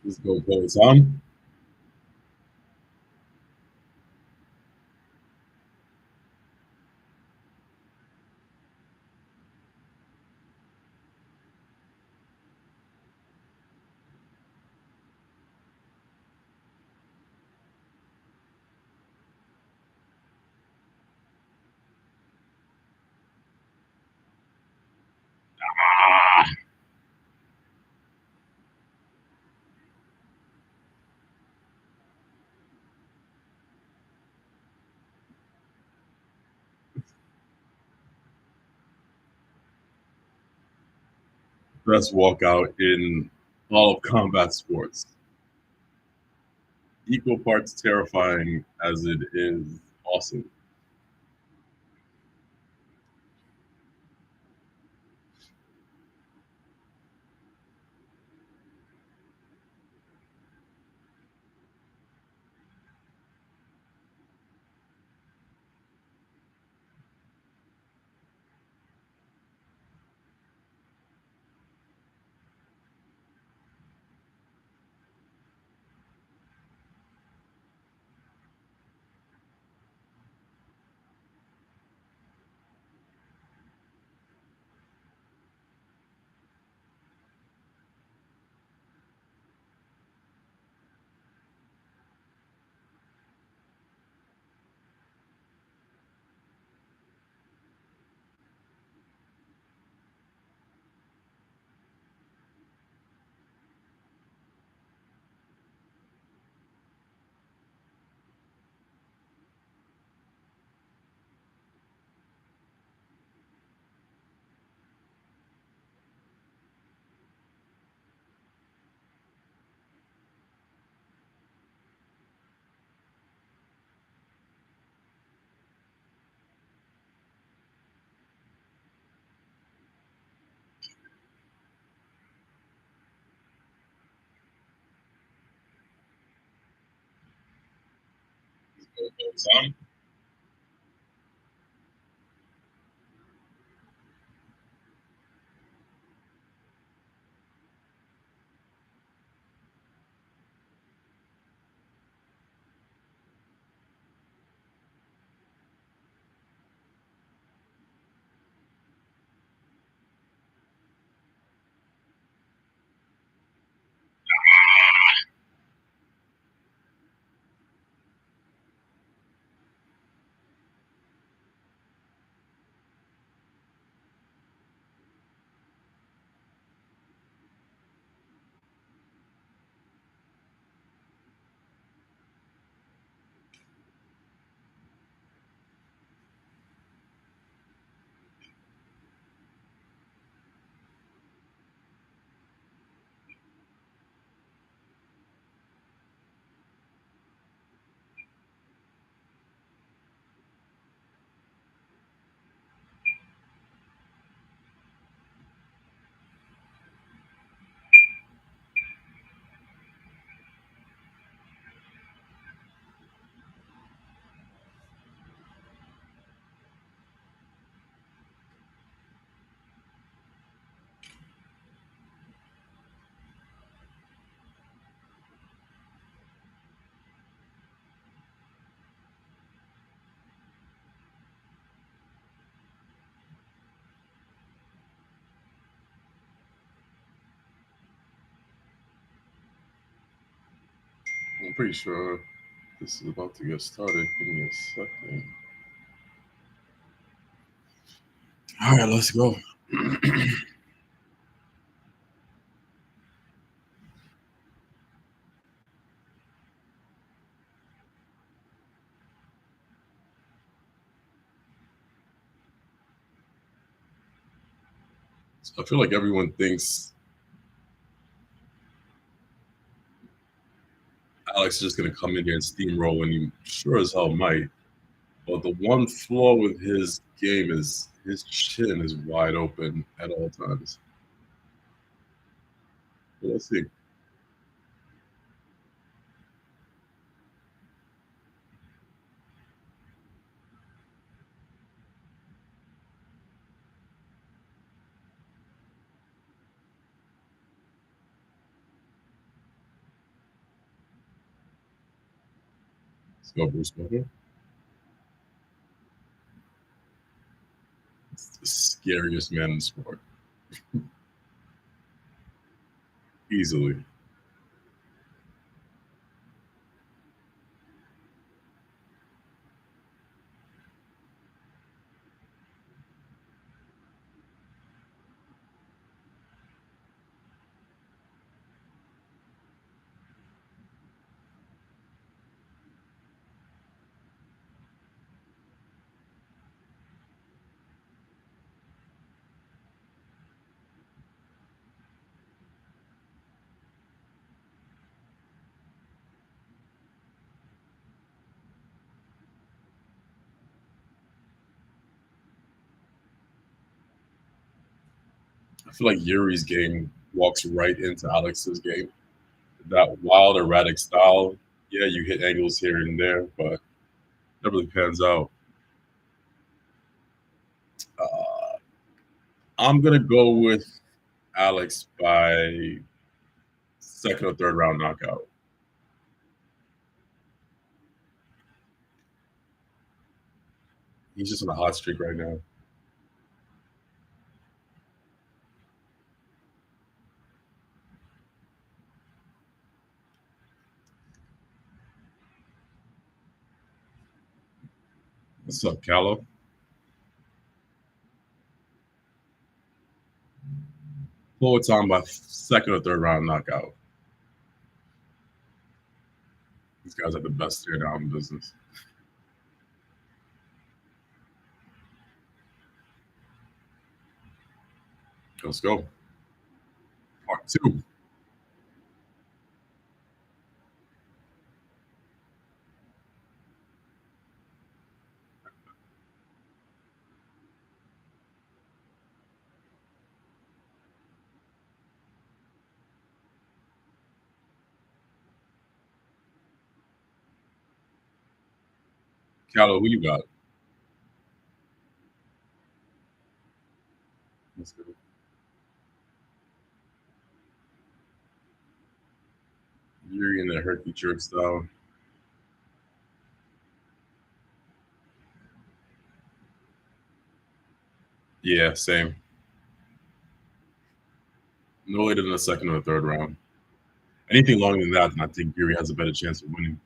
Let's go boys on. Best walkout in all of combat sports. Equal parts terrifying as it is awesome. Let's go boys on. I'm pretty sure this is about to get started. Give me a second. All right, let's go. So I feel like everyone thinks Alex is just going to come in here and steamroll, and he sure as hell might. But the one flaw with his game is his chin is wide open at all times. But let's see. Let's go, Bruce Buffer. It's the scariest man in sport. Easily. I feel like Yuri's game walks right into Alex's game. That wild, erratic style. Yeah, you hit angles here and there, but never really pans out. Uh, I'm gonna go with Alex by second or third round knockout. He's just on a hot streak right now. What's up, Gallo? Full time by second or third round knockout. These guys are the best stare down in business. Let's go. Part two. Gallo, who you got? Let's go. Yuri in the herky jerk style. Yeah, same. No later than the second or third round. Anything longer than that, then I think Yuri has a better chance of winning.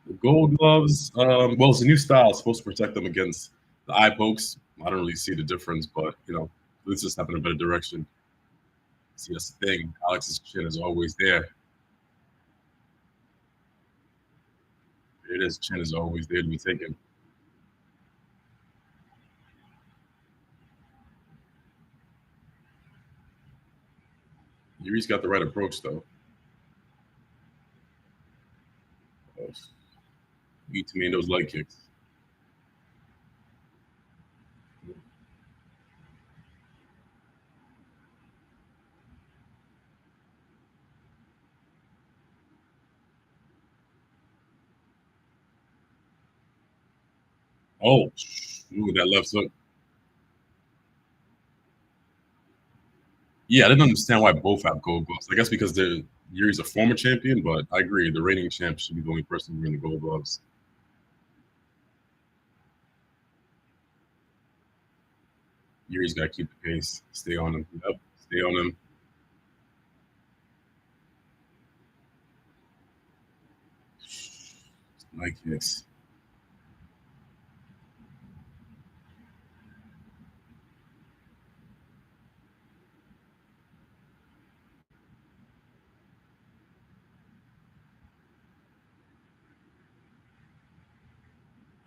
The gold gloves, well, it's a new style. It's supposed to protect them against the eye pokes. I don't really see the difference, but let's just step in a better direction. See, that's the thing. Alex's chin is always there. It is. Chin is always there to be taken. Yuri's got the right approach, though. Eat to me in those leg kicks. Oh, ooh, that left hook. Yeah, I didn't understand why both have gold gloves. I guess because Yuri's a former champion, but I agree. The reigning champ should be the only person wearing the gold gloves. Yuri's got to keep the pace. Stay on him. Yep, stay on him. Like this.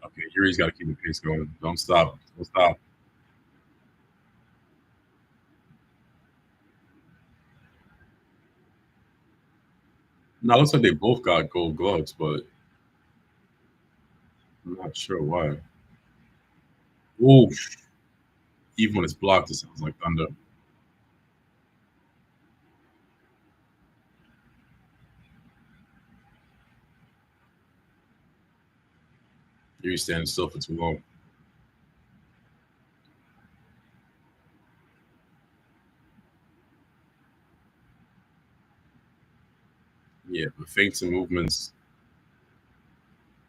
Okay, Yuri's got to keep the pace going. Don't stop. Don't stop. Now, it looks like they both got gold gloves, but I'm not sure why. Oof. Even when it's blocked, it sounds like thunder. Yuri's standing still for too long. Yeah, but feints and movements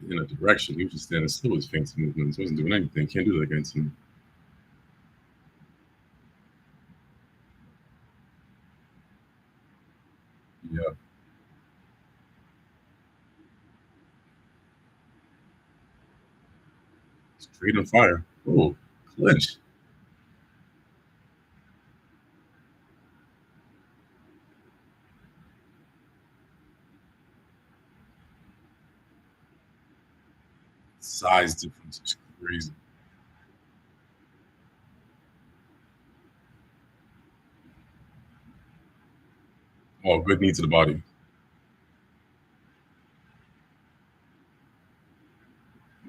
in a direction. He was just standing still with feints and movements. Wasn't doing anything. Can't do that against him. Yeah, straight on fire. Oh, clinch. Size difference is crazy. Oh, good knee to the body.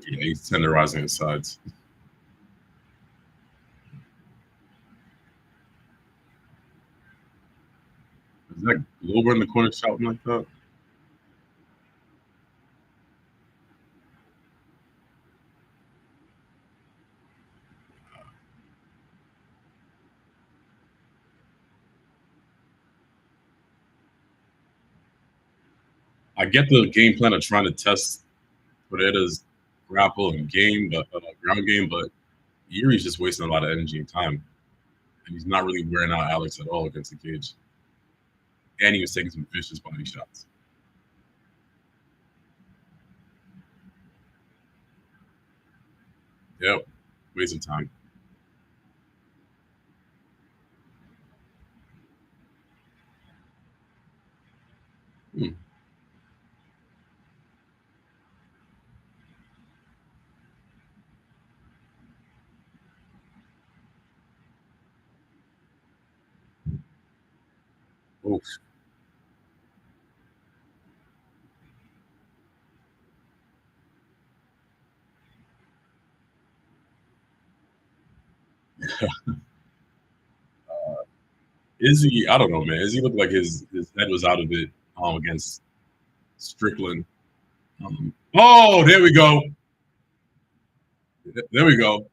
Yeah, he's tenderizing his sides. Is that Glover in the corner shouting like that? I get the game plan of trying to test Pereira's grapple and game, but ground game, but Yuri's just wasting a lot of energy and time, and he's not really wearing out Alex at all against the cage. And he was taking some vicious body shots. Yep, wasting time. Hmm. Oof. Izzy, I don't know, man. Izzy looked like his head was out of it against Strickland. Oh, there we go. There we go.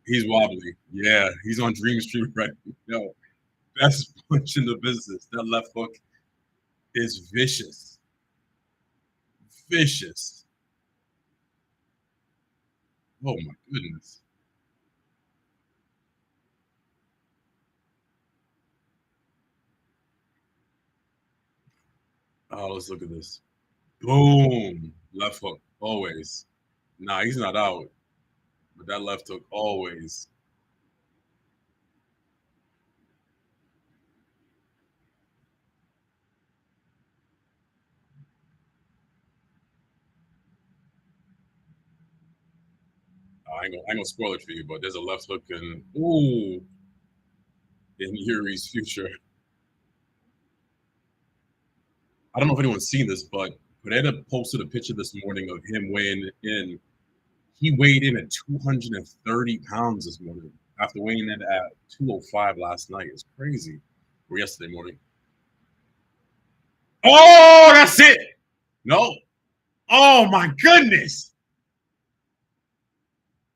He's wobbly. Yeah, he's on Dream Street right now. Best punch in the business. That left hook is vicious. Vicious. Oh my goodness. Oh, let's look at this. Boom. Left hook. Always. Nah, he's not out. But that left hook always. I ain't gonna spoil it for you, but there's a left hook in Yuri's future. I don't know if anyone's seen this, but Pereira posted a picture this morning of him weighing in. He weighed in at 230 pounds this morning after weighing in at 205 last night. It's crazy. Or yesterday morning. Oh, that's it. No. Oh my goodness.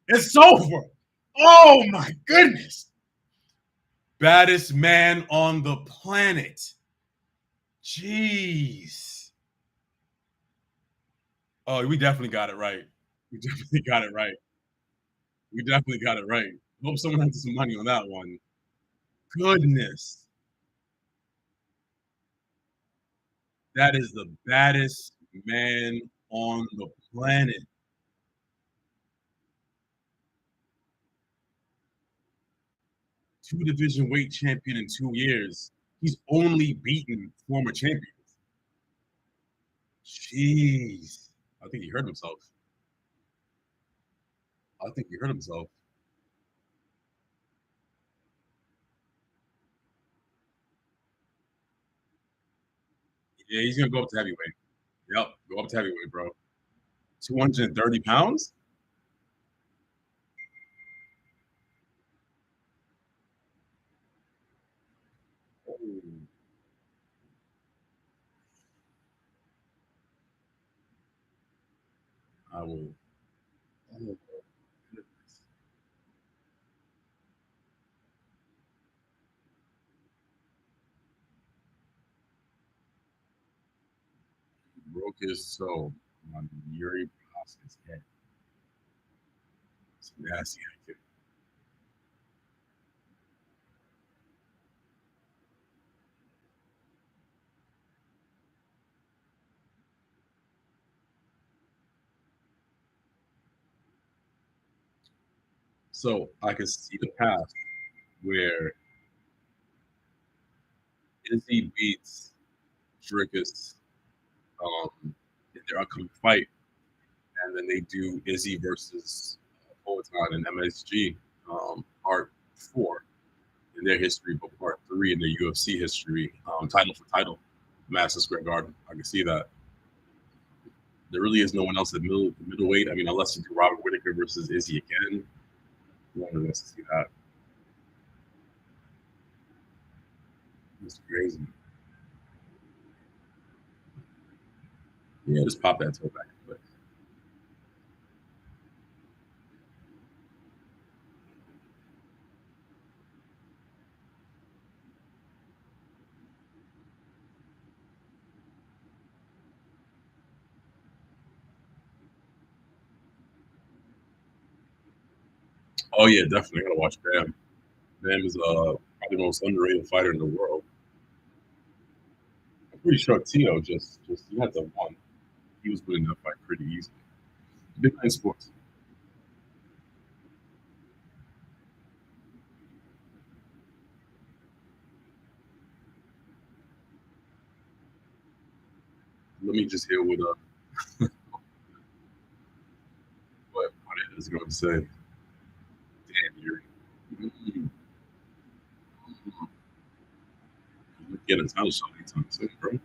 It's over. Oh my goodness. Baddest man on the planet. Jeez. Oh, we definitely got it right. We definitely got it right. We definitely got it right. Hope someone has some money on that one. Goodness. That is the baddest man on the planet. Two division weight champion in 2 years. He's only beaten former champions. Jeez. I think he hurt himself. I think he hurt himself. Yeah, he's gonna go up to heavyweight. Yep, go up to heavyweight, bro. 230 pounds? Oh, I will. Oh, Okay, so on Yuri Prohaska's head, it's nasty. So I can see the path where Izzy beats Dricus in their upcoming fight, and then they do Izzy versus Poatan and MSG, part four in their history, but part three in their UFC history, title for title, Madison Square Garden. I can see that. There really is no one else at middleweight. I mean, unless you do Robert Whitaker versus Izzy again, no one wants to see that. It's crazy. Yeah, just pop that toe back in place. Oh yeah, definitely. I gotta watch Bam. Bam is probably the most underrated fighter in the world. I'm pretty sure Tito just he had the one. He was winning that fight pretty easily. Big man sports. Let me just hear what it is going to say. Damn, you're getting a title shot anytime soon, bro.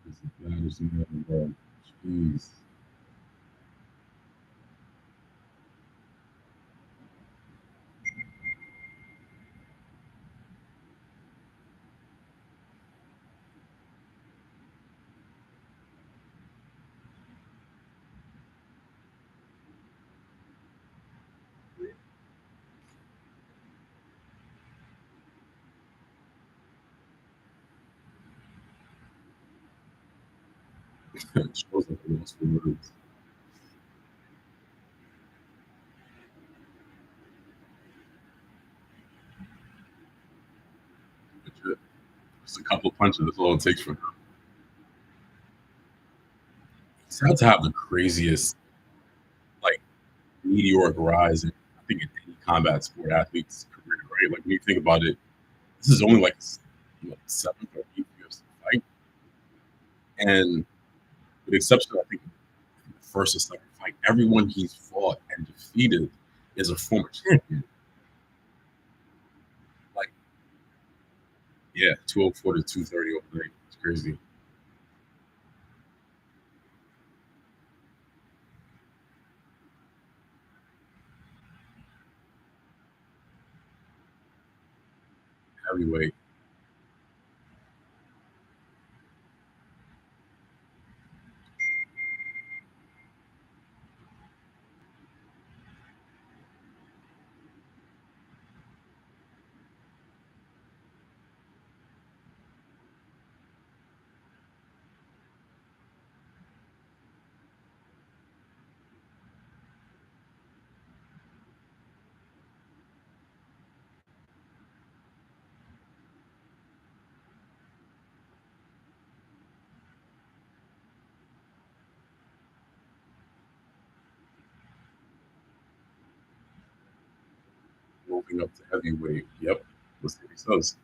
This is bad as man, bro. Jeez. It shows like the lost for words. Legit. Just a couple punches. That's all it takes for him. He's had to have the craziest, like, meteoric rise in, I think, in any combat sport athlete's career, right? Like, when you think about it, this is only like seventh or eighth UFC fight. And with the exception of, I think, the first or second fight, everyone he's fought and defeated is a former champion. Like, yeah, 204 to 230 overnight. It's crazy. Heavyweight. Moving up to heavyweight. Yep. Let's see what he says.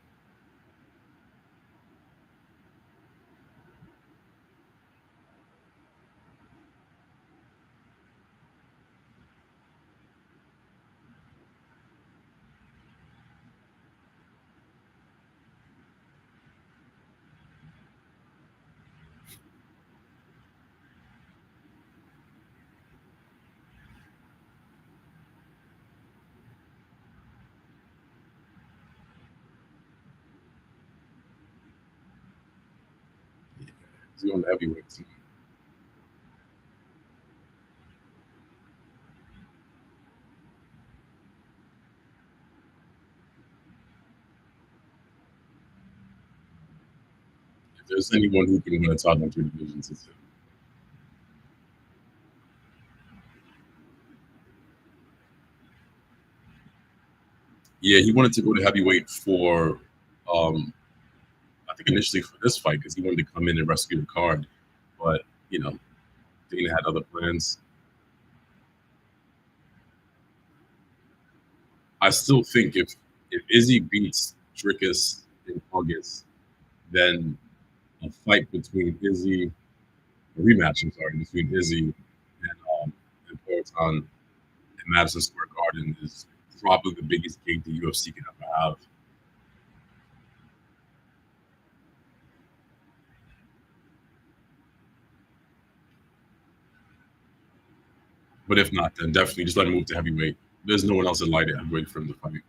He's going to heavyweights. If there's anyone who can win a title in three divisions, it's him. Yeah, he wanted to go to heavyweight for, um, I think initially for this fight because he wanted to come in and rescue the card, but you know, Dana had other plans. I still think if Izzy beats Dricus in August, then a fight between Izzy, a rematch, I'm sorry, between Izzy and Peloton in Madison Square Garden is probably the biggest gate the UFC can ever have. But if not, then definitely just let him move to heavyweight. There's no one else in light heavyweight for him to fight.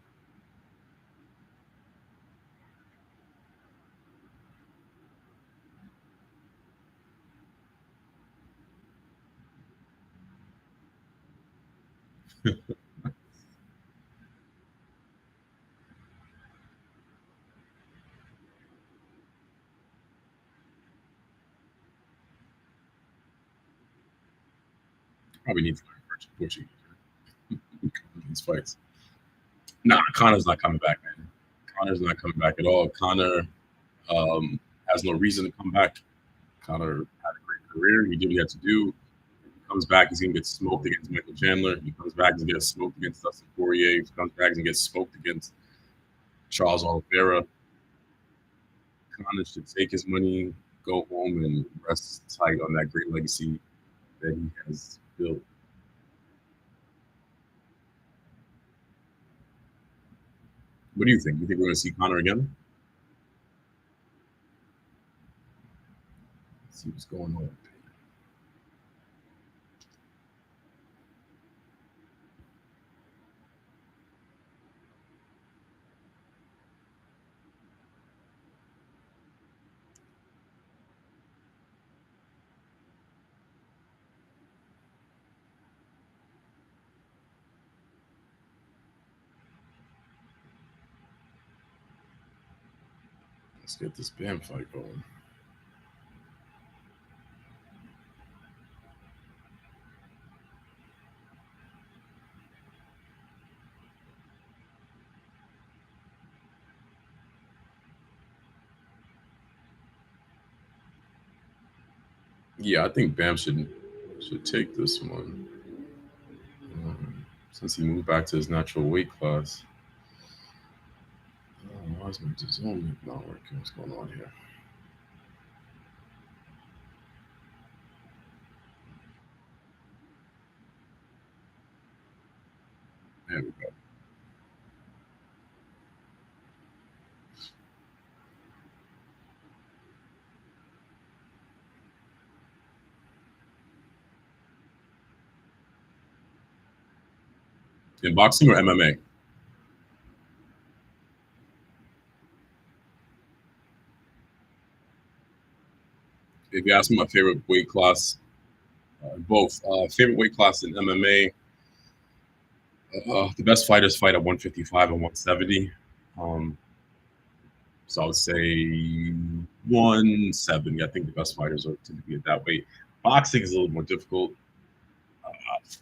Probably needs to learn Portuguese these fights. Nah, Connor's not coming back, man. Connor's not coming back at all. Connor has no reason to come back. Connor had a great career. He did what he had to do. He comes back, he's gonna get smoked against Michael Chandler. He comes back, he's gonna get smoked against Dustin Poirier. He comes back, he's gonna get smoked against Charles Oliveira. Connor should take his money, go home, and rest tight on that great legacy that he has built. What do you think? You think we're gonna see Connor again? Let's see what's going on. Let's get this Bam fight going. Yeah, I think Bam should take this one. Since he moved back to his natural weight class. Why is my zone not working? What's going on here? There we go. In boxing or MMA? If you ask me my favorite weight class, both. Favorite weight class in MMA, the best fighters fight at 155 and 170. Um, so I would say 170. I think the best fighters are typically at that weight. Boxing is a little more difficult.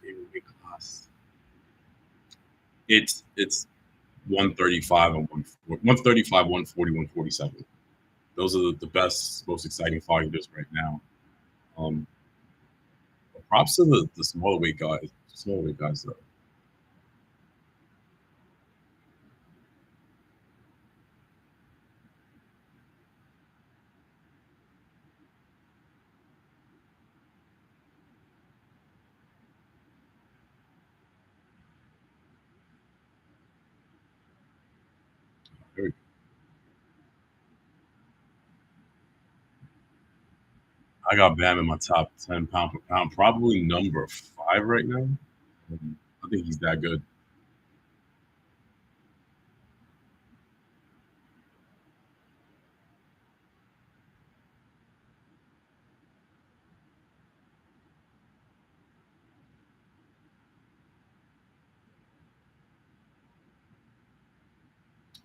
Favorite weight class. It's 135 and 135, 140, 147. Those are the best, most exciting fighters right now. Um, props to the smaller weight guys. Smaller weight guys, though. I got Bam in my top 10 pound for pound, probably number five right now. I think he's that good.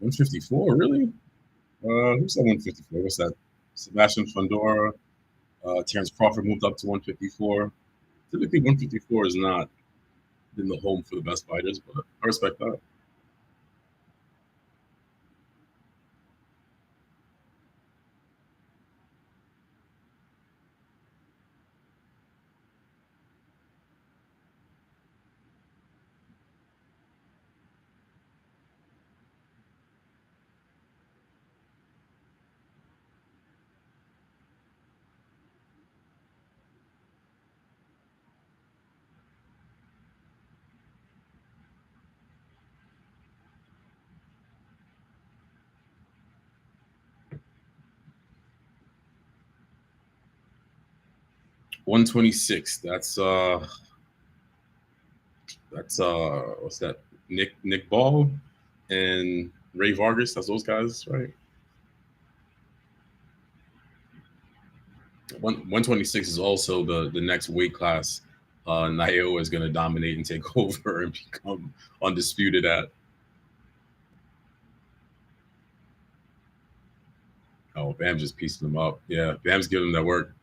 154, really? Who's that 154? What's that? Sebastian Fundora. Terrence Crawford moved up to 154. Typically, 154 is not been the home for the best fighters, but I respect that. - 126. That's what's that? Nick Ball and Ray Vargas. That's those guys, right? 126 is also the next weight class. Naio is going to dominate and take over and become undisputed at. Oh, Bam just piecing them up. Yeah, Bam's giving them that work.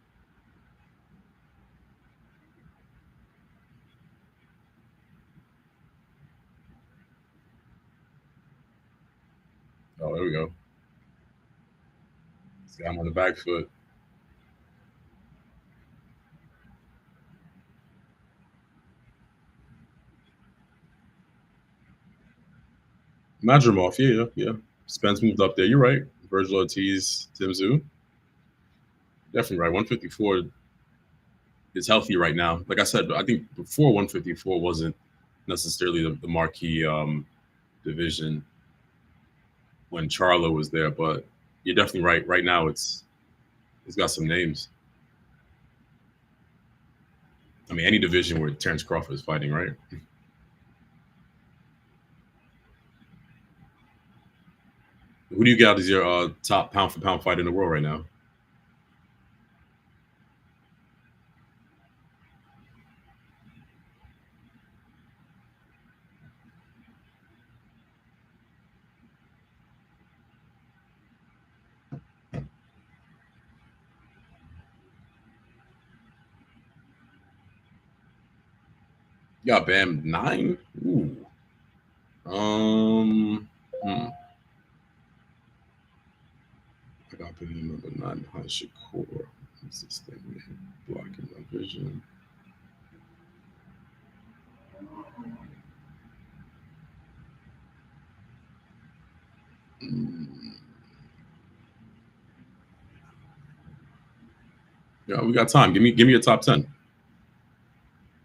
Oh, there we go. He's got him on the back foot. Madrimov, yeah. Spence moved up there. You're right. Virgil Ortiz, Tim Zoo. Definitely right. 154 is healthy right now. Like I said, I think before 154 wasn't necessarily the marquee division when Charlo was there, but you're definitely right. Right now, it's got some names. I mean, any division where Terrence Crawford is fighting, right? Who do you got as your top pound for pound fighter in the world right now? You got Bam 9. Ooh. Um. Hmm. I got Bam number 9 behind Shakur. What's this thing? Blocking my vision. Mm. Yeah, we got time. Give me a top 10.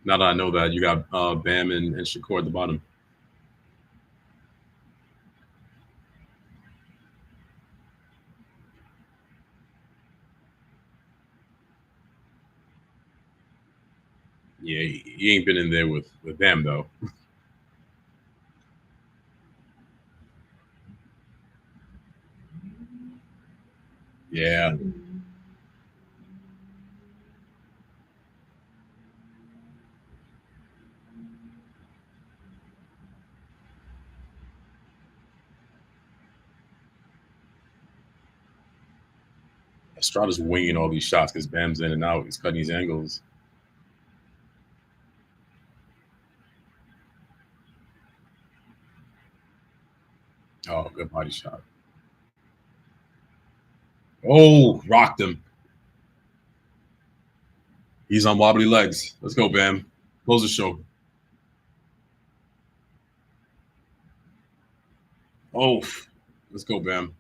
Now that I know that you got Bam and Shakur at the bottom. Yeah, he ain't been in there with Bam though. Yeah, Estrada's winging all these shots because Bam's in and out. He's cutting these angles. Oh, good body shot. Oh, rocked him. He's on wobbly legs. Let's go, Bam. Close the show. Oh, let's go, Bam.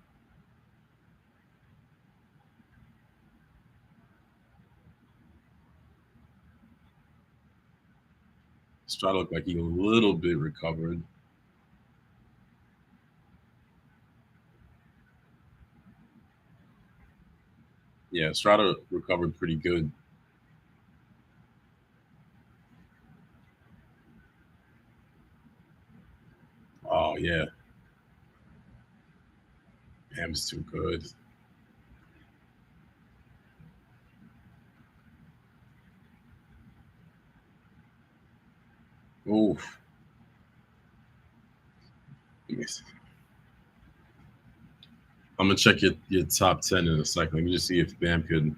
Estrada looked like he a little bit recovered. Yeah, Estrada recovered pretty good. Oh yeah, Bam's too good. Oh, I'm gonna check your top 10 in a second. Let me just see if Bam could.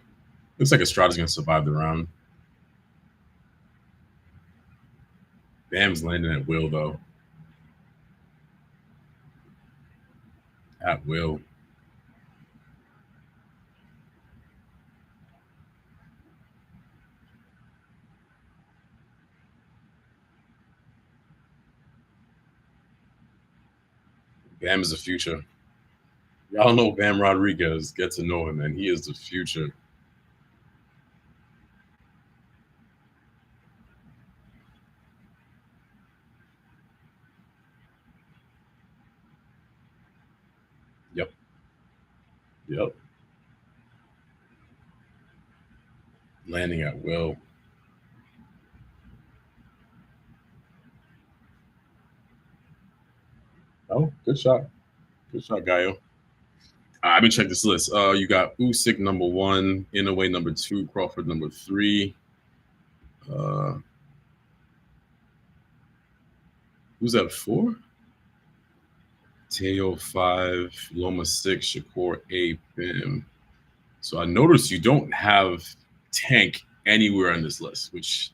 Looks like Estrada's gonna survive the round. Bam's landing at will though. At will. Bam is the future. Y'all know Bam Rodriguez. Get to know him, man. He is the future. Yep. Yep. Landing at will. Oh, good shot. Good shot, Gallo. I've been checking this list. You got Usyk number 1, Inoue number 2, Crawford number 3. Uh, who's at 4? Teo 5, Loma 6, Shakur 8, Bam. So I noticed you don't have Tank anywhere on this list, which,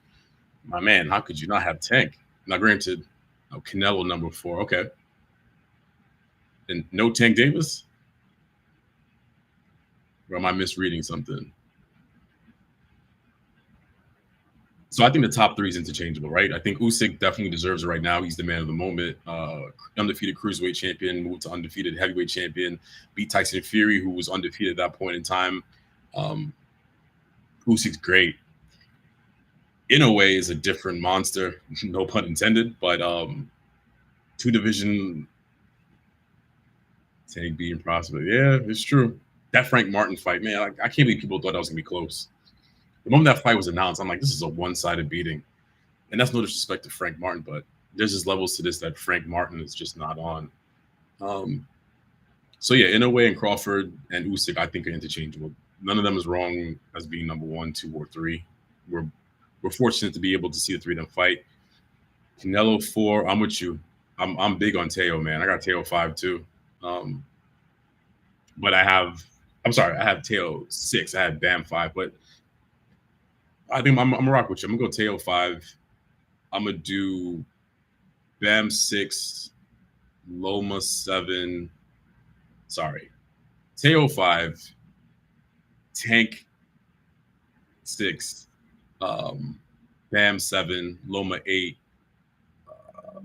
my man, how could you not have Tank? Now, granted, Canelo number 4, okay. And no Tank Davis? Or am I misreading something? So I think the top 3 is interchangeable, right? I think Usyk definitely deserves it right now. He's the man of the moment. Undefeated cruiserweight champion, moved to undefeated heavyweight champion, beat Tyson Fury, who was undefeated at that point in time. Usyk's great. In a way, is a different monster, no pun intended. But 2 division Tank being prospect, yeah, it's true. That Frank Martin fight, man, I can't believe people thought that was gonna be close. The moment that fight was announced, I'm like, this is a one-sided beating. And that's no disrespect to Frank Martin, but there's just levels to this that Frank Martin is just not on. Um, so yeah, Inoue and Crawford and Usyk, I think are interchangeable. None of them is wrong as being number 1, 2, or 3. We're we're fortunate to be able to see the 3 of them fight. Canelo 4, I'm with you. I'm big on Teo, man. I got Teo 5 too. Um, but I have Teo 6. I had Bam 5, but I think I'm gonna rock with you. I'm gonna go Teo 5. I'm gonna do Bam 6, Loma 7. Sorry, Teo 5, Tank 6, um, Bam 7, Loma 8,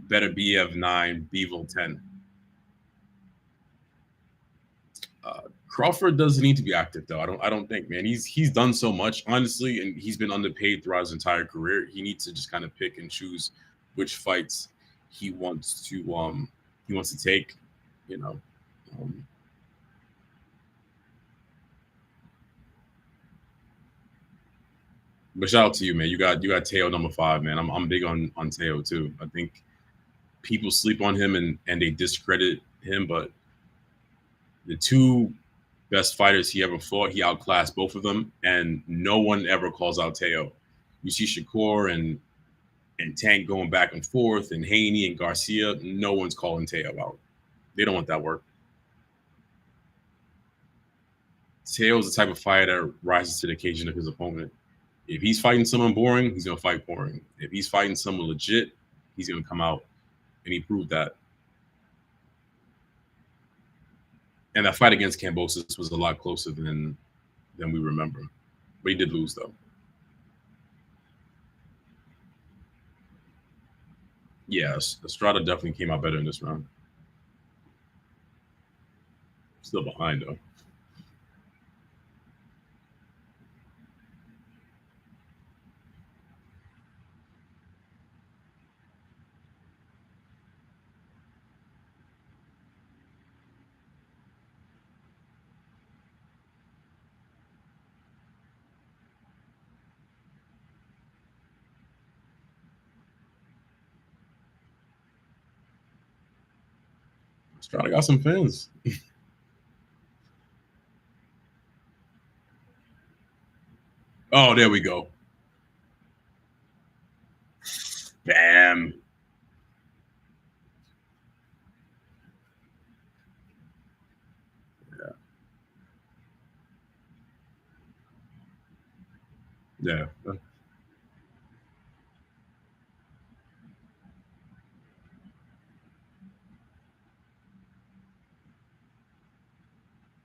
Better BF 9, Bevel 10. Crawford doesn't need to be active though. I don't think, man. He's done so much, honestly, and he's been underpaid throughout his entire career. He needs to just kind of pick and choose which fights he wants to take, you know. Um, but shout out to you, man. You got Teo number 5, man. I'm big on Teo too. I think people sleep on him and they discredit him, but the 2 best fighters he ever fought, he outclassed both of them, and no one ever calls out Teo. You see Shakur and Tank going back and forth, and Haney and Garcia. No one's calling Teo out. They don't want that work. Teo's the type of fighter that rises to the occasion of his opponent. If he's fighting someone boring, he's gonna fight boring. If he's fighting someone legit, he's gonna come out, and he proved that. And that fight against Cambosis was a lot closer than we remember. But he did lose though. Yes, Estrada definitely came out better in this round. Still behind though. Estrada got some fans. Oh, there we go. Bam. Yeah.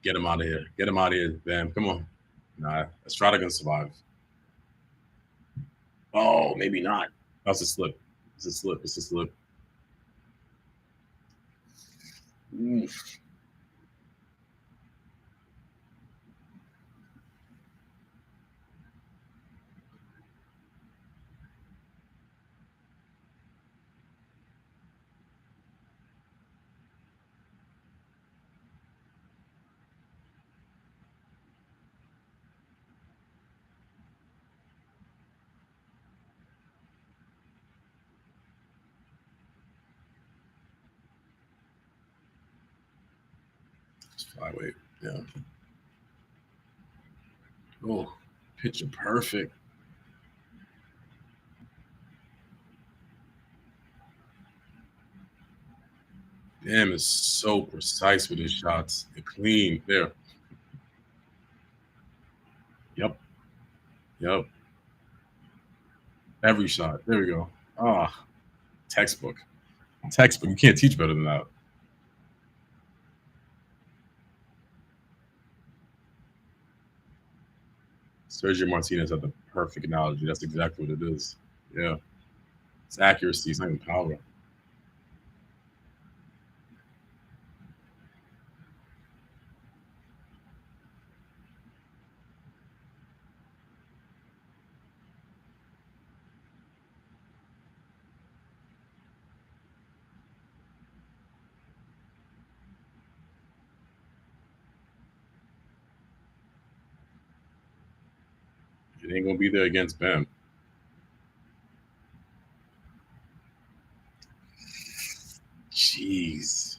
Get him out of here. Get him out of here, Bam. Come on. Nah, Estrada gonna survive. Oh, maybe not. That's a slip. It's a slip. It's a slip. Oof. 5'8". Yeah. Oh, picture perfect. Bam is so precise with his shots. They're clean. There. Yep. Yep. Every shot. There we go. Ah, textbook. Textbook. You can't teach better than that. Sergio Martinez had the perfect analogy. That's exactly what it is. Yeah. It's accuracy. It's not even power. It ain't gonna be there against Bam. Jeez.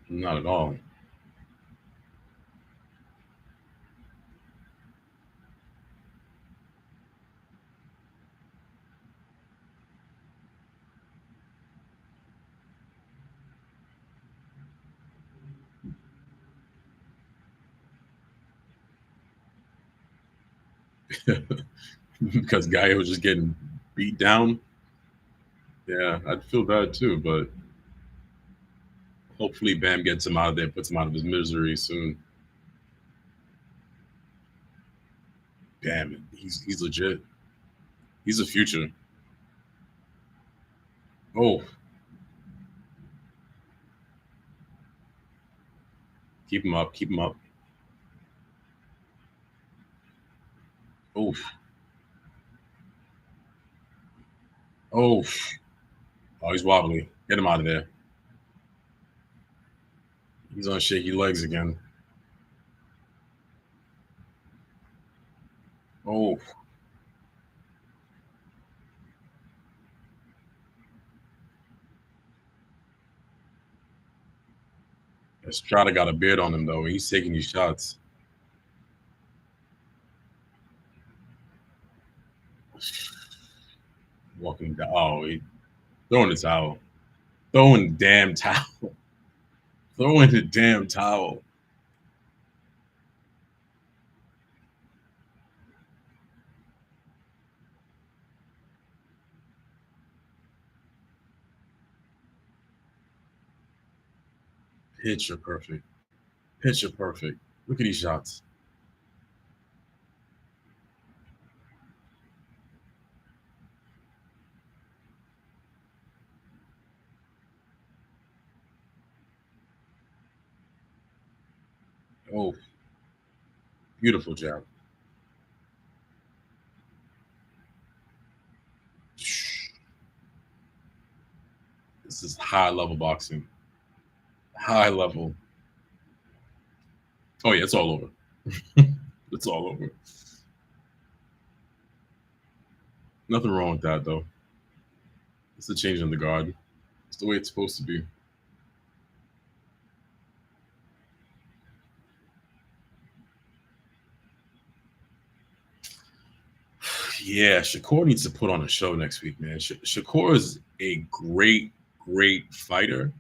Not at all. Because Gallo was just getting beat down. Yeah, I'd feel bad too, but hopefully Bam gets him out of there, puts him out of his misery soon. Damn it. He's legit. He's a future. Oh, keep him up. Keep him up. Oh, oh, oh, he's wobbly. Get him out of there. He's on shaky legs again. Oh, Estrada got a beard on him though. He's taking these shots. Walking down. Oh, he throwing the towel. Throwing the damn towel. Throwing the damn towel. Picture perfect. Picture perfect. Look at these shots. Oh, beautiful jab. This is high level boxing. High level. Oh yeah, it's all over. It's all over. Nothing wrong with that though. It's a change in the guard. It's the way it's supposed to be. Yeah, Shakur needs to put on a show next week, man. Shakur is a great, great fighter.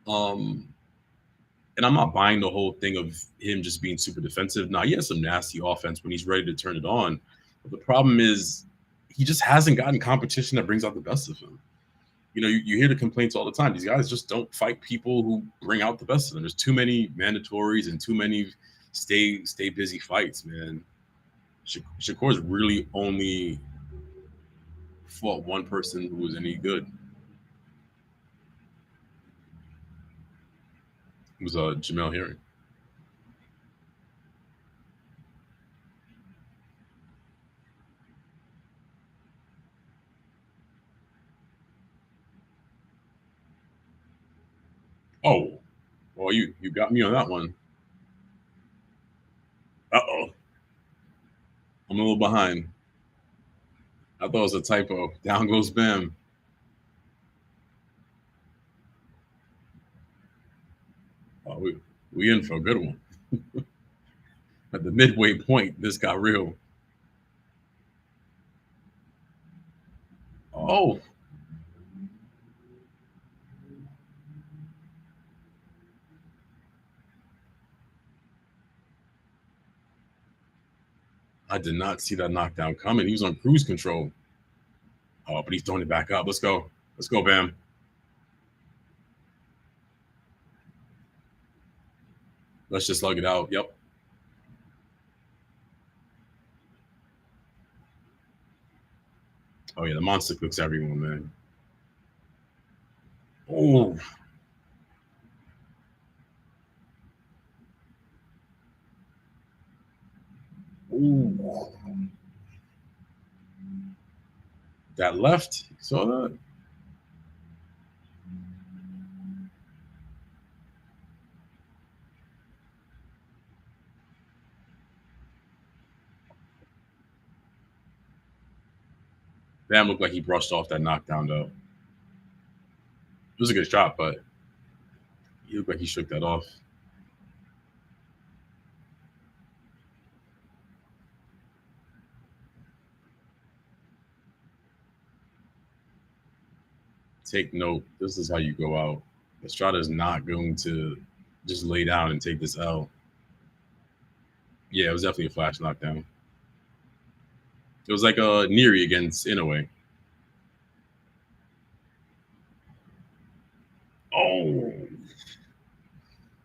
Um, And I'm not buying the whole thing of him just being super defensive. Now, he has some nasty offense when he's ready to turn it on. But the problem is he just hasn't gotten competition that brings out the best of him. You hear the complaints all the time. These guys just don't fight people who bring out the best of them. There's too many mandatories and too many stay busy fights, man. Shakur's really only fought one person who was any good. It was Jamel Herring. Oh, well, you got me on that one. Uh-oh. I'm a little behind. I thought it was a typo. Down goes Bam. Oh, we in for a good one. At the midway point, this got real. Oh, I did not see that knockdown coming. He was on cruise control. Oh, but he's throwing it back up. Let's go. Let's go, Bam. Let's just lug it out. Yep. Oh yeah, the monster cooks everyone, man. Oh, ooh. That left. You saw that? Bam looked like he brushed off that knockdown though. It was a good shot, but he looked like he shook that off. Take note. This is how you go out. Estrada is not going to just lay down and take this L. Yeah, it was definitely a flash knockdown. It was like a Neri against Inoue. Oh,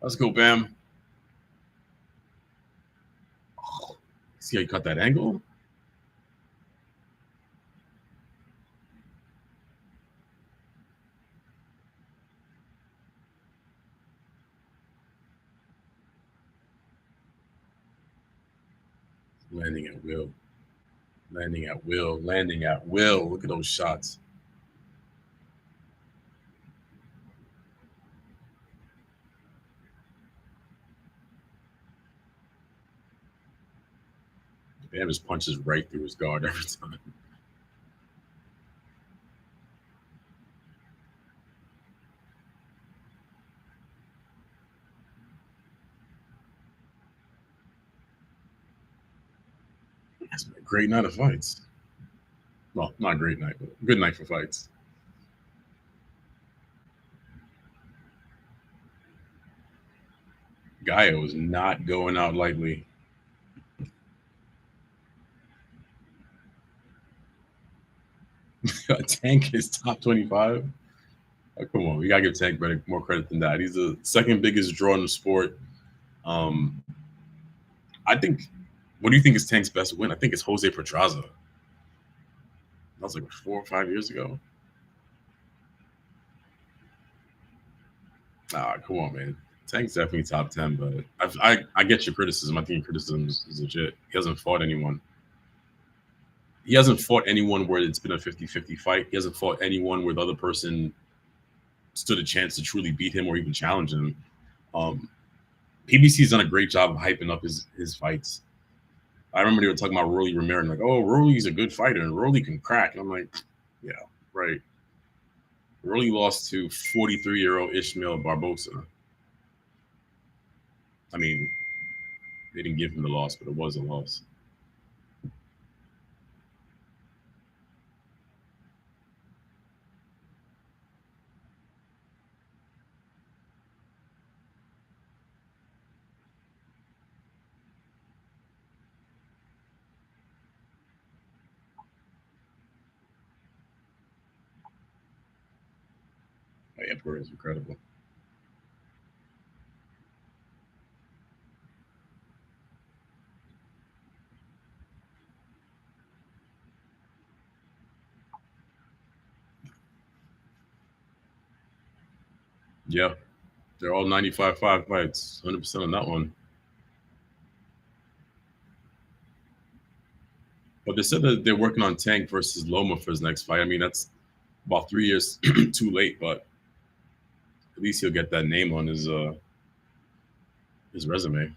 let's go, Bam. See how you cut that angle? Landing at will. Landing at will. Landing at will. Look at those shots. Bam just punches right through his guard every time. It's been a great night of fights. Well, not a great night, but good night for fights. Gallo is not going out lightly. Tank is top 25. Come on, we gotta give Tank more credit than that. He's the second biggest draw in the sport. Um, I think. What do you think is Tank's best win? I think it's Jose Pedraza. That was like 4 or 5 years ago. Ah, come on, man. Tank's definitely top 10, but I get your criticism. I think your criticism is legit. He hasn't fought anyone. He hasn't fought anyone where it's been a 50-50 fight. He hasn't fought anyone where the other person stood a chance to truly beat him or even challenge him. Um, PBC's done a great job of hyping up his fights. I remember they were talking about Rolly Romero and like, oh, Rolly's a good fighter and Rolly can crack. And I'm like, yeah, right. Rolly lost to 43-year-old Ishmael Barbosa. I mean, they didn't give him the loss, but it was a loss. Porter is incredible. Yeah, they're all 95-5 fights, 100% on that one. But they said that they're working on Tank versus Loma for his next fight. I mean, that's about 3 years too late, but at least he'll get that name on his resume.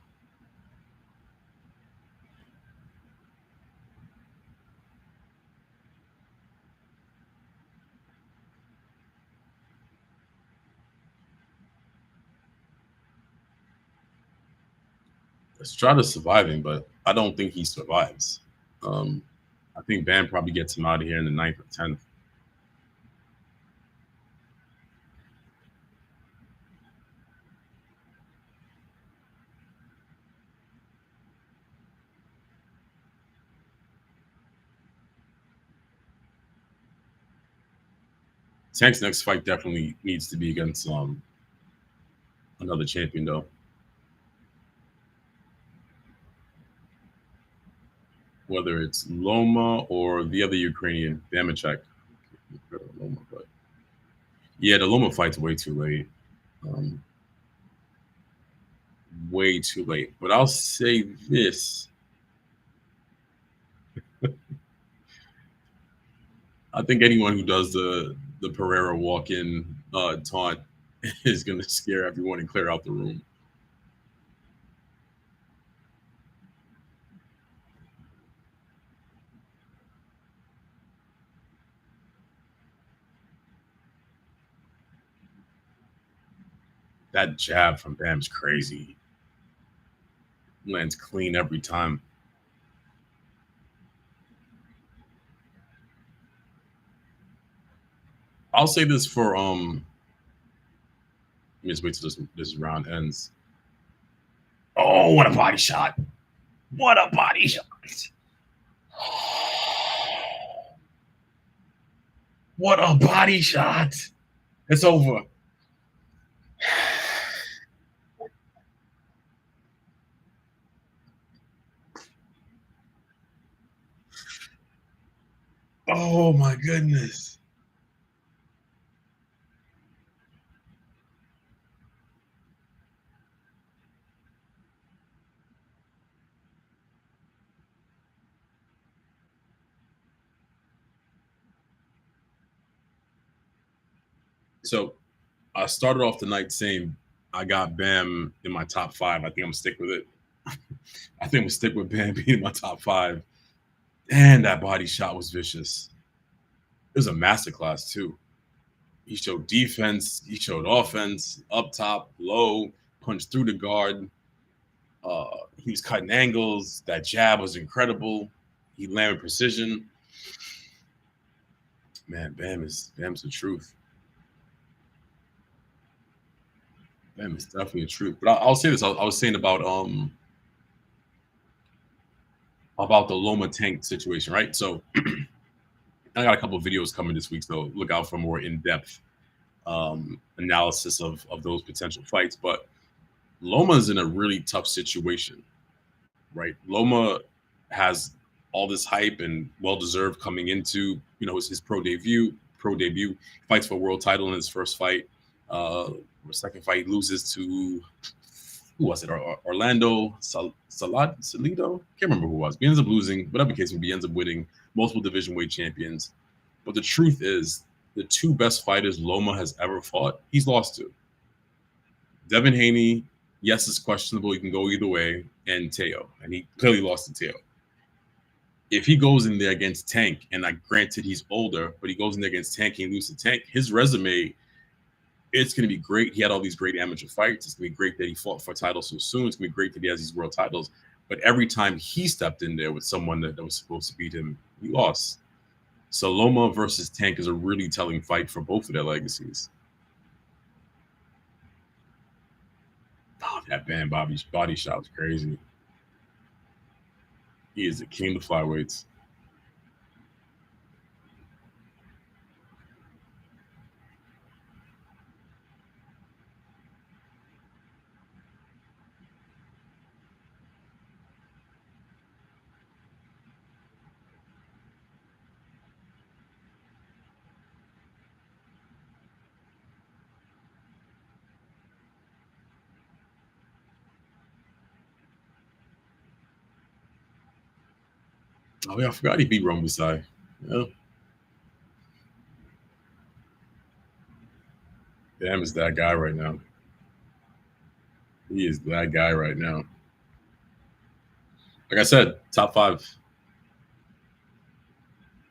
Strada's surviving, but I don't think he survives. Um, I think Bam probably gets him out of here in the ninth or 10th. Tank's next fight definitely needs to be against another champion, though. Whether it's Loma or the other Ukrainian, Damachek. Loma, but yeah, the Loma fight's way too late. Um, Way too late. But I'll say this: I think anyone who does the Pereira walk-in taunt is going to scare everyone and clear out the room. That jab from Bam's crazy. Lands clean every time. I'll say this for let me just wait till this round ends. Oh, what a body shot! What a body shot! What a body shot! It's over. Oh my goodness. So I started off the night saying I got Bam in my top five. I think I'm gonna stick with it. I think I'm gonna stick with Bam being in my top five. And that body shot was vicious. It was a masterclass too. He showed defense, he showed offense, up top, low, punched through the guard. He was cutting angles. That jab was incredible. He landed precision. Man, Bam's the truth. Bam is definitely the truth. But I'll say this: I was saying about the Loma Tank situation, right? So I got a couple of videos coming this week, so look out for more in depth analysis of those potential fights. But Loma's in a really tough situation, right? Loma has all this hype and well deserved coming into his pro debut, fights for a world title in his first fight. Second fight loses to who was it? Orlando Salido? Can't remember who it was. He ends up losing, whatever the case may be, ends up winning, multiple division weight champions. But the truth is, the two best fighters Loma has ever fought, he's lost to. Devin Haney, yes, it's questionable. He can go either way, and Teo. And he clearly lost to Teo. If he goes in there against Tank, and granted he's older, but he goes in there against Tank and he loses to Tank, his resume, it's going to be great. He had all these great amateur fights. It's going to be great that he fought for a title so soon. It's going to be great that he has these world titles. But every time he stepped in there with someone that was supposed to beat him, he lost. So Loma versus Tank is a really telling fight for both of their legacies. Oh, that body shot was crazy. He is the king of flyweights. Oh yeah, I forgot he beat Rombusai. Yeah, Bam is that guy right now. He is that guy right now. Like I said, top five,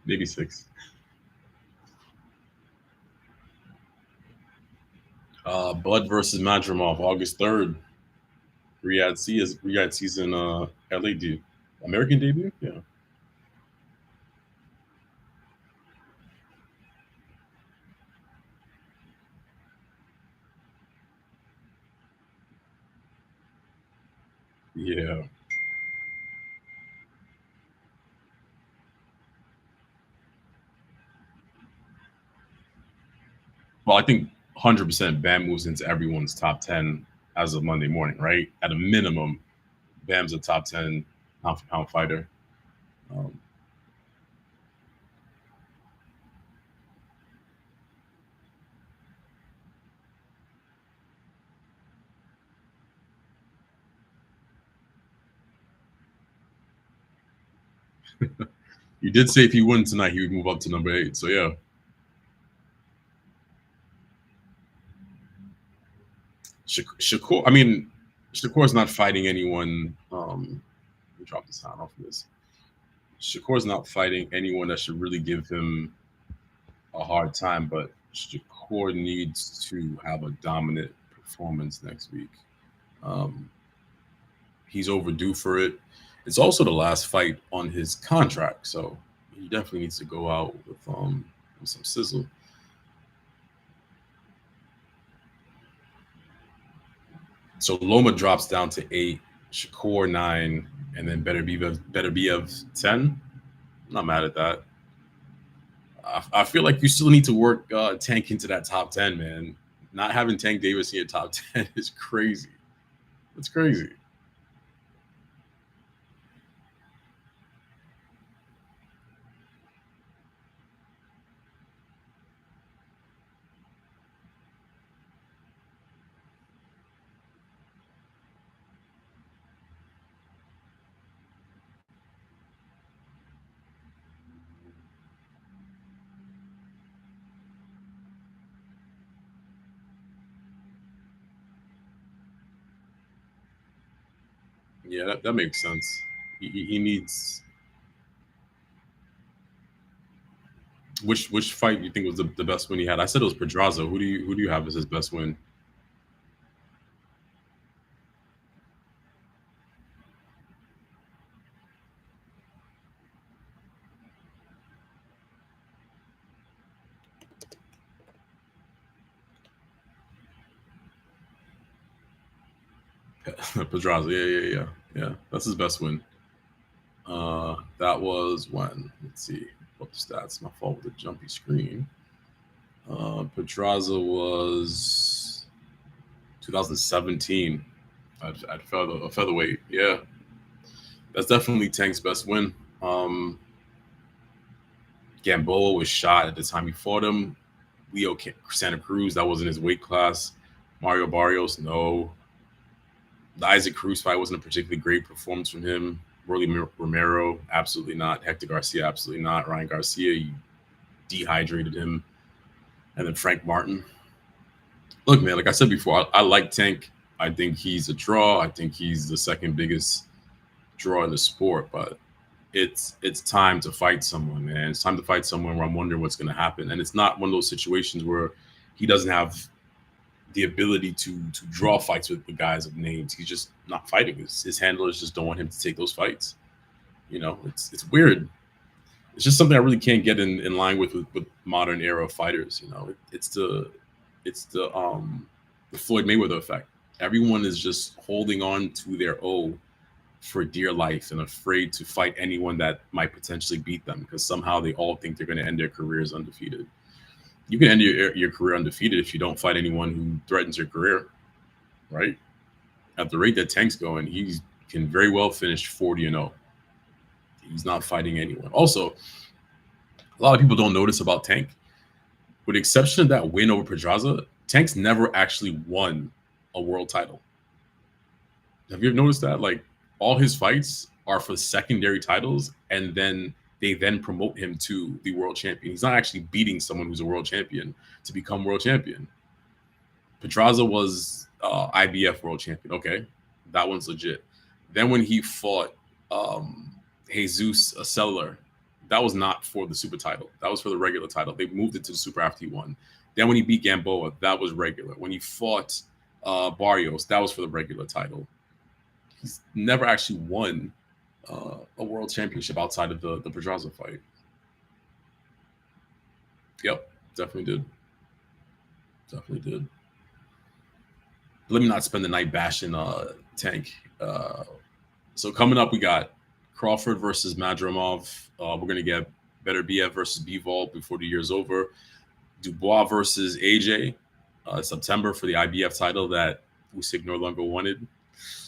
maybe six. Bud versus Madrimov, August 3rd. Riyadh season LA debut. American debut? Yeah. Yeah. Well, I think 100% Bam moves into everyone's top 10 as of Monday morning, right? At a minimum, Bam's a top 10 pound for pound fighter. Um, you did say if he won tonight, he would move up to number 8. So, yeah. Shakur, I mean, Shakur's not fighting anyone. Let me drop the sound off of this. Shakur's not fighting anyone that should really give him a hard time, but Shakur needs to have a dominant performance next week. Um, he's overdue for it. It's also the last fight on his contract, so he definitely needs to go out with some sizzle. So Loma drops down to 8, Shakur 9, and then better be of 10. I'm not mad at that. I feel like you still need to work Tank into that top 10, man. Not having Tank Davis in your top 10 is crazy. It's crazy. Yeah, that makes sense. He needs which fight you think was the best win he had? I said it was Pedraza. Who do you have as his best win? Pedraza. Yeah. That's his best win. That was when. Let's see. What the stats? My fault with the jumpy screen. Pedraza was 2017 at featherweight. Yeah, that's definitely Tank's best win. Gamboa was shot at the time he fought him. Santa Cruz, that wasn't his weight class. Mario Barrios, no. The Isaac Cruz fight wasn't a particularly great performance from him. Rolly Romero, absolutely not. Hector Garcia, absolutely not. Ryan Garcia, you dehydrated him. And then Frank Martin. Look, man, like I said before, I like Tank. I think he's a draw. I think he's the second biggest draw in the sport, but it's time to fight someone, man. It's time to fight someone where I'm wondering what's going to happen. And it's not one of those situations where he doesn't have the ability to draw fights with the guys of names. He's just not fighting. His handlers just don't want him to take those fights. It's weird. It's just something I really can't get in line with modern era fighters. It's the Floyd Mayweather effect. Everyone is just holding on to their O for dear life and afraid to fight anyone that might potentially beat them because somehow they all think they're going to end their careers undefeated. You can end your career undefeated if you don't fight anyone who threatens your career, right? At the rate that Tank's going, he can very well finish 40-0. He's not fighting anyone. Also, a lot of people don't notice about Tank. With the exception of that win over Pedraza, Tank's never actually won a world title. Have you ever noticed that? Like all his fights are for secondary titles, and then they then promote him to the world champion. He's not actually beating someone who's a world champion to become world champion. Pedraza was IBF world champion. Okay, that one's legit. Then when he fought Jesus Cellular, that was not for the super title. That was for the regular title. They moved it to the super after he won. Then when he beat Gamboa, that was regular. When he fought Barrios, that was for the regular title. He's never actually won a world championship outside of the Pedraza fight. Yep, definitely did. Definitely did. Let me not spend the night bashing Tank. So coming up, we got Crawford versus Madrimov. We're gonna get Better BF versus Bivol before the year's over. Dubois versus AJ September for the IBF title that Usyk no longer wanted.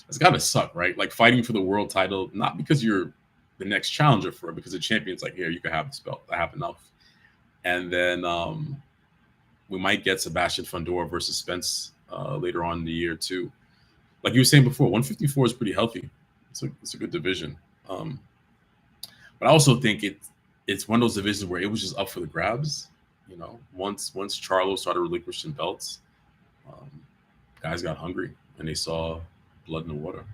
It's gotta suck, right? Like fighting for the world title, not because you're the next challenger for it, because the champion's like, here, you can have this belt. I have enough. And then we might get Sebastian Fundora versus Spence later on in the year too. Like you were saying before, 154 is pretty healthy. It's a good division. But I also think it's one of those divisions where it was just up for the grabs. You know, once Charlo started relinquishing belts, guys got hungry and they saw blood in the water.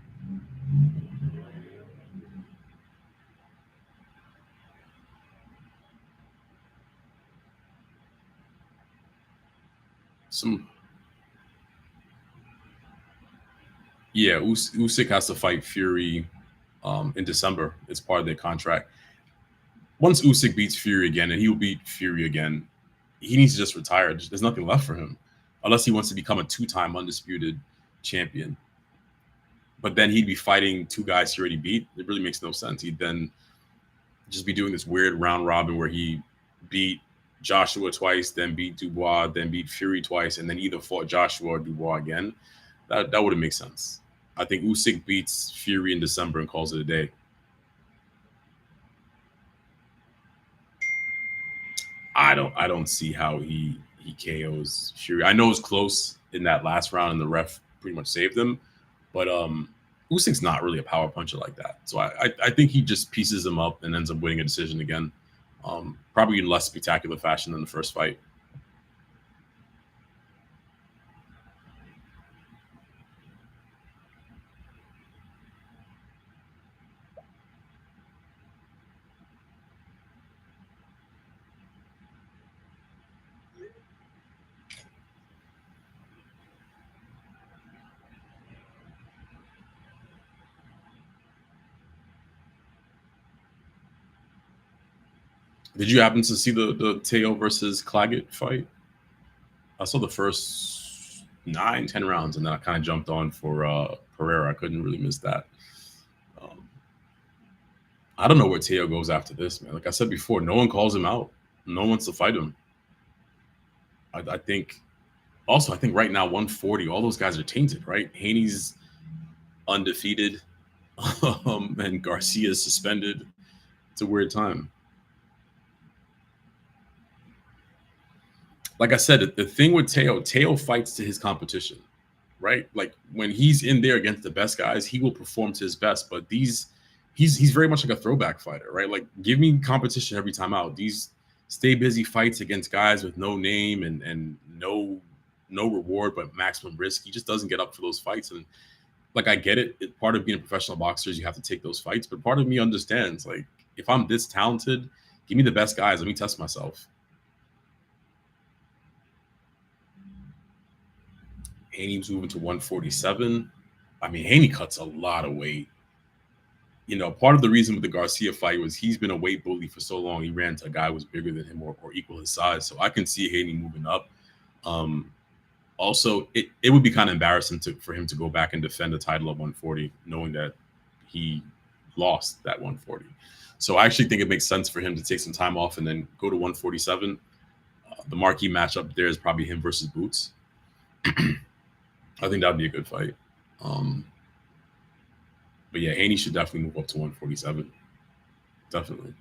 Yeah, Usyk has to fight Fury in December. It's part of their contract. Once Usyk beats Fury again, and he will beat Fury again, he needs to just retire. There's nothing left for him, unless he wants to become a two-time undisputed champion. But then he'd be fighting two guys he already beat. It really makes no sense. He'd then just be doing this weird round robin where he beat Joshua twice, then beat Dubois, then beat Fury twice, and then either fought Joshua or Dubois again. That wouldn't make sense. I think Usyk beats Fury in December and calls it a day. I don't see how he KOs Fury. I know it's close in that last round and the ref pretty much saved him, but Usyk's not really a power puncher like that. So I think he just pieces him up and ends up winning a decision again. Probably in less spectacular fashion than the first fight. Did you happen to see the Teo versus Claggett fight? I saw the first 9-10 rounds, and then I kind of jumped on for Pereira. I couldn't really miss that. Um, I don't know where Teo goes after this, man. Like I said before, no one calls him out. No one wants to fight him. I think also, I think right now 140, all those guys are tainted, right? Haney's undefeated, and Garcia's suspended. It's a weird time. Like I said, the thing with Teo fights to his competition, right? Like when he's in there against the best guys, he will perform to his best. But he's very much like a throwback fighter, right? Like give me competition every time out. These stay busy fights against guys with no name and no reward but maximum risk. He just doesn't get up for those fights. And like I get it, part of being a professional boxer is you have to take those fights. But part of me understands, like if I'm this talented, give me the best guys. Let me test myself. Haney's moving to 147. I mean, Haney cuts a lot of weight. You know, part of the reason with the Garcia fight was he's been a weight bully for so long. He ran to a guy who was bigger than him or equal his size. So I can see Haney moving up. Also, it would be kind of embarrassing for him to go back and defend the title of 140, knowing that he lost that 140. So I actually think it makes sense for him to take some time off and then go to 147. The marquee matchup there is probably him versus Boots. I think that'd be a good fight. But yeah, Haney should definitely move up to 147. Definitely.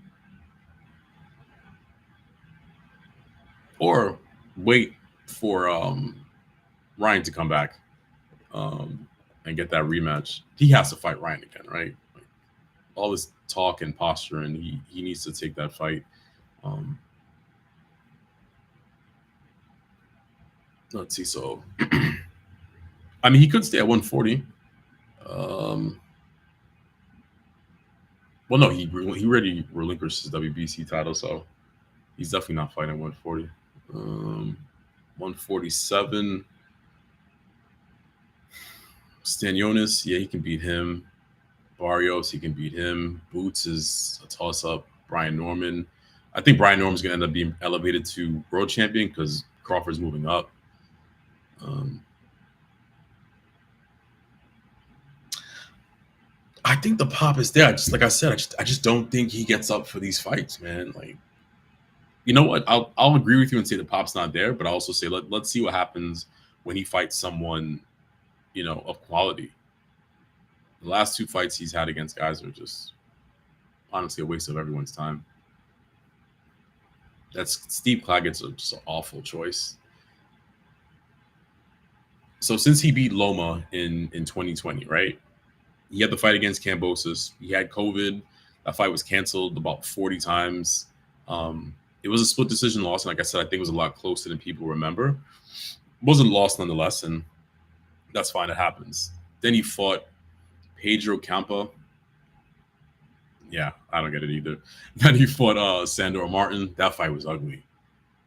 Or wait for Ryan to come back and get that rematch. He has to fight Ryan again, right? Like, all this talk and posture, and he needs to take that fight. Um, let's see. So, I mean, he could stay at 140. Um, well, no, he already relinquished his WBC title, so he's definitely not fighting 140. 147. Stanionis, yeah, he can beat him. Barrios, he can beat him. Boots is a toss up. Brian Norman. I think Brian Norman's going to end up being elevated to world champion because Crawford's moving up. Um, I think the pop is there. Just like I said, I just don't think he gets up for these fights, man. Like, you know what? I'll agree with you and say the pop's not there, but I also say let's see what happens when he fights someone, of quality. The last two fights he's had against guys are just honestly a waste of everyone's time. That's Steve Claggett's just an awful choice. So since he beat Loma in 2020, right? He had the fight against Kambosos. He had COVID. That fight was canceled about 40 times. It was a split decision loss, and like I said, I think it was a lot closer than people remember. Wasn't lost nonetheless, and that's fine. It happens. Then he fought Pedro Campa. Yeah, I don't get it either. Then he fought Sandor Martin. That fight was ugly.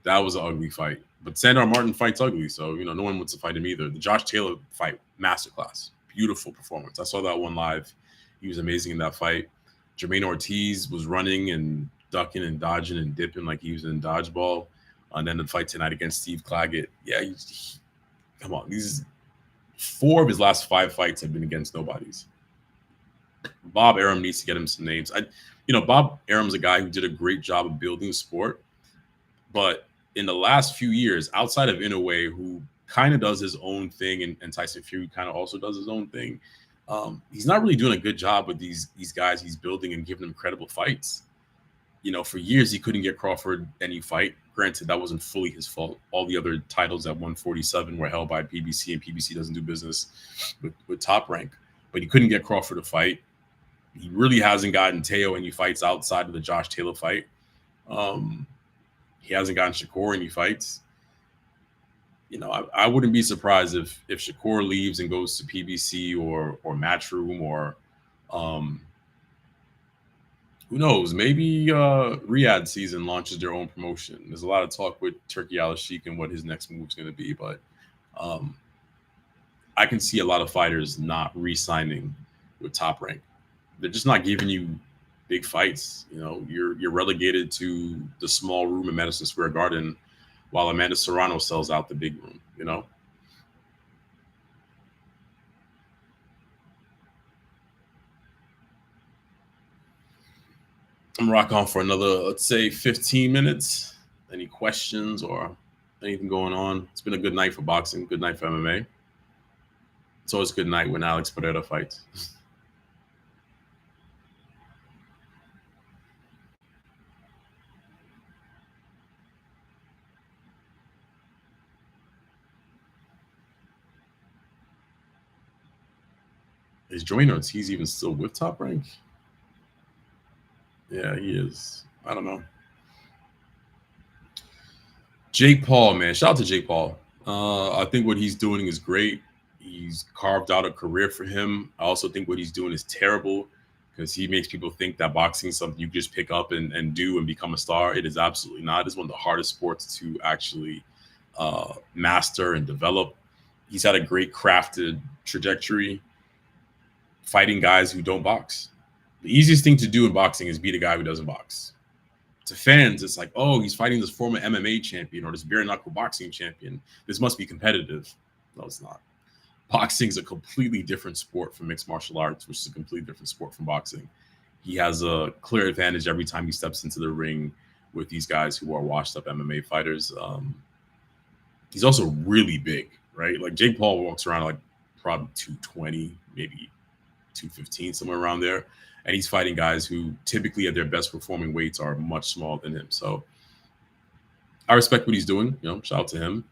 That was an ugly fight. But Sandor Martin fights ugly, so no one wants to fight him either. The Josh Taylor fight, masterclass, beautiful performance. I saw that one live. He was amazing in that fight. Jermaine Ortiz was running and ducking and dodging and dipping like he was in dodgeball. And then the fight tonight against Steve Claggett. Yeah, come on. These 4 of his last 5 fights have been against nobodies. Bob Arum needs to get him some names. Bob Arum's a guy who did a great job of building the sport, but in the last few years, outside of Inoue, who kind of does his own thing, and Tyson Fury kind of also does his own thing, he's not really doing a good job with these guys he's building and giving them credible fights. For years he couldn't get Crawford any fight. Granted, that wasn't fully his fault. All the other titles at 147 were held by PBC, and PBC doesn't do business with Top Rank. But he couldn't get Crawford a fight. He really hasn't gotten Teo any fights outside of the Josh Taylor fight. He hasn't gotten Shakur any fights. I wouldn't be surprised if Shakur leaves and goes to PBC or Matchroom or who knows? Maybe Riyadh season launches their own promotion. There's a lot of talk with Turkey Al-Sheikh and what his next move is going to be, but I can see a lot of fighters not re-signing with Top Rank. They're just not giving you big fights. You're relegated to the small room in Madison Square Garden while Amanda Serrano sells out the big room, I'm rock on for another, let's say, 15 minutes. Any questions or anything going on? It's been a good night for boxing, good night for MMA. It's always a good night when Alex Pereira fights. Is Jermaine Ortiz even still with Top Rank? Yeah, he is. I don't know. Jake Paul, man. Shout out to Jake Paul. I think what he's doing is great. He's carved out a career for him. I also think what he's doing is terrible because he makes people think that boxing is something you just pick up and do and become a star. It is absolutely not. It's one of the hardest sports to actually master and develop. He's had a great crafted trajectory fighting guys who don't box. The easiest thing to do in boxing is beat a guy who doesn't box. To fans, it's like, oh, he's fighting this former MMA champion or this bare knuckle boxing champion. This must be competitive. No, it's not. Boxing is a completely different sport from mixed martial arts, which is a completely different sport from boxing. He has a clear advantage every time he steps into the ring with these guys who are washed up MMA fighters. He's also really big, right? Like Jake Paul walks around like probably 220, maybe 215, somewhere around there. And he's fighting guys who typically at their best performing weights are much smaller than him. So I respect what he's doing. Shout out to him.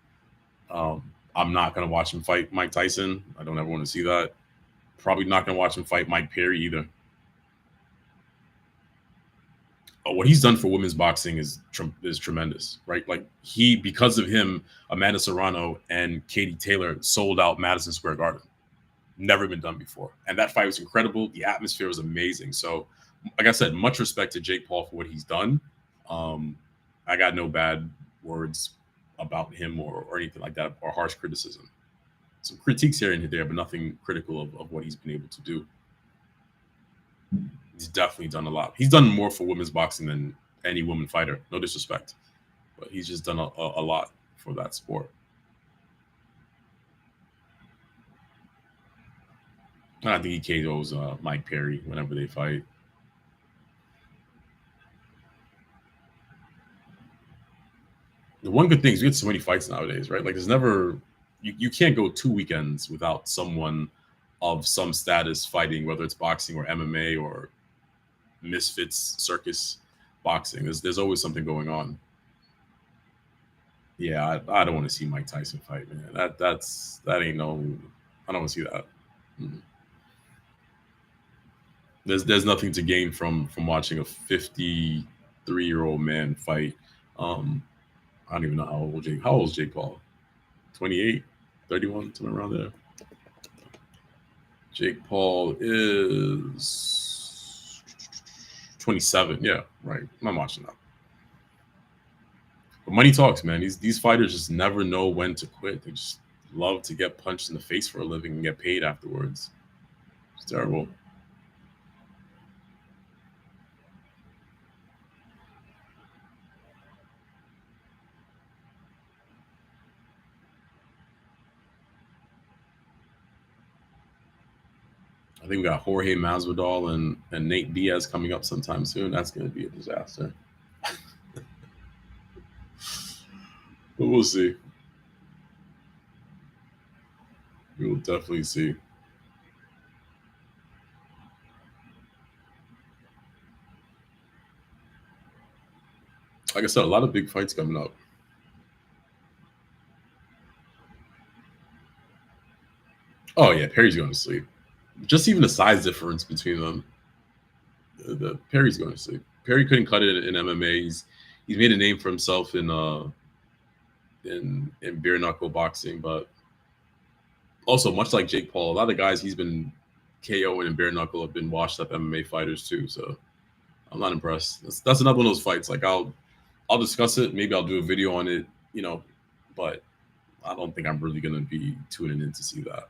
I'm not going to watch him fight Mike Tyson. I don't ever want to see that. Probably not going to watch him fight Mike Perry either. what he's done for women's boxing is tremendous, right? Like because of him, Amanda Serrano and Katie Taylor sold out Madison Square Garden. Never been done before, and that fight was incredible. The atmosphere was amazing. So, like I said, much respect to Jake Paul for what he's done. Um, I got no bad words about him or anything like that, or harsh criticism. Some critiques here and there, but nothing critical of what he's been able to do. He's definitely done a lot. He's done more for women's boxing than any woman fighter. No disrespect, but he's just done a lot for that sport. And I think he KOs Mike Perry whenever they fight. The one good thing is we get so many fights nowadays, right? Like there's never you can't go 2 weekends without someone of some status fighting, whether it's boxing or MMA or misfits circus boxing. There's always something going on. Yeah, I don't want to see Mike Tyson fight, man. That ain't no. I don't want to see that. Mm. There's nothing to gain from watching a 53-year-old man fight. I don't even know how old is Jake Paul? 28, 31, somewhere around there. Jake Paul is 27. Yeah, right. I'm watching that. But money talks, man. These fighters just never know when to quit. They just love to get punched in the face for a living and get paid afterwards. It's terrible. I think we got Jorge Masvidal and Nate Diaz coming up sometime soon. That's going to be a disaster. But we'll see. We will definitely see. Like I said, a lot of big fights coming up. Oh yeah, Perry's going to sleep. Just even the size difference between them, the Perry's going to sleep. Perry couldn't cut it in MMA. He's made a name for himself in bare knuckle boxing, but also much like Jake Paul, a lot of guys he's been KOing in bare knuckle have been washed up MMA fighters too. So I'm not impressed. That's another one of those fights. Like I'll discuss it. Maybe I'll do a video on it. But I don't think I'm really gonna be tuning in to see that.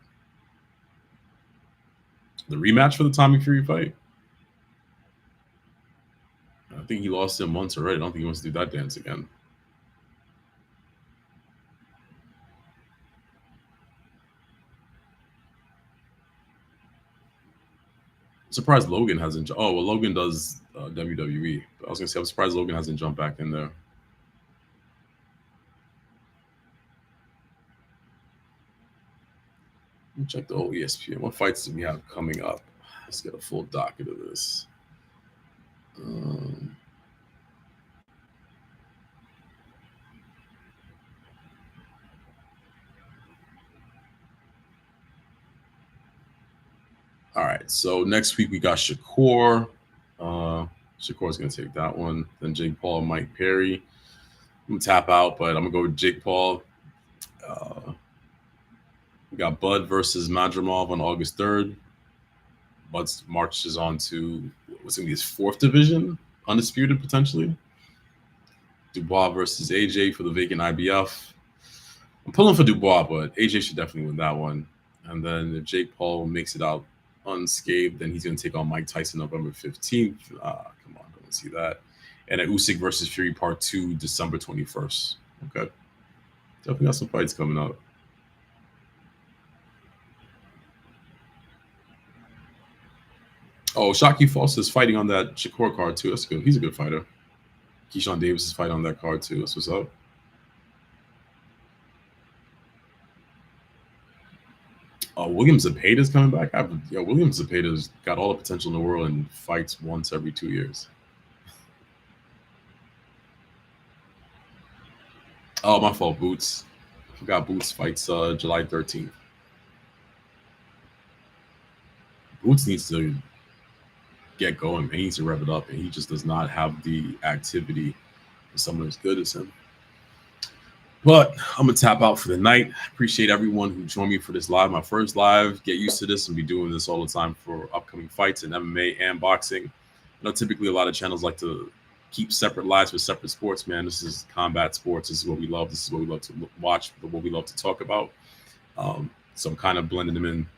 The rematch for the Tommy Fury fight. I think he lost him once already. I don't think he wants to do that dance again. I'm surprised Logan hasn't. Oh well, Logan does WWE. But I was gonna say I'm surprised Logan hasn't jumped back in there. Let me check the old ESPN. What fights do we have coming up? Let's get a full docket of this. All right. So next week we got Shakur. Shakur's gonna take that one. Then Jake Paul, Mike Perry. I'm gonna tap out, but I'm gonna go with Jake Paul. We got Bud versus Madrimov on August 3rd. Bud marches on to what's gonna be his fourth division, undisputed potentially. Dubois versus AJ for the vacant IBF. I'm pulling for Dubois, but AJ should definitely win that one. And then if Jake Paul makes it out unscathed, then he's going to take on Mike Tyson November 15th. Come on, don't see that. And at Usyk versus Fury Part 2, December 21st. Okay. Definitely got some fights coming up. Oh, Shaki Foss is fighting on that Shakur card too. That's good. He's a good fighter. Keyshawn Davis is fighting on that card too. That's what's up. William Zepeda's coming back. William Zepeda's got all the potential in the world and fights once every 2 years. Oh, my fault. Boots. I forgot Boots fights July 13th. Boots needs to get going, man. He needs to rev it up, and he just does not have the activity for someone as good as him. But I'm gonna tap out for the night. Appreciate everyone who joined me for this live, my first live. Get used to this and be doing this all the time for upcoming fights in MMA and boxing. Typically a lot of channels like to keep separate lives for separate sports, man. This is combat sports. This is what we love. This is what we love to watch, what we love to talk about. So I'm kind of blending them in.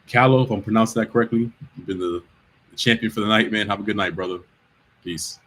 Gallo, if I'm pronouncing that correctly, you've been the champion for the night, man. Have a good night, brother. Peace.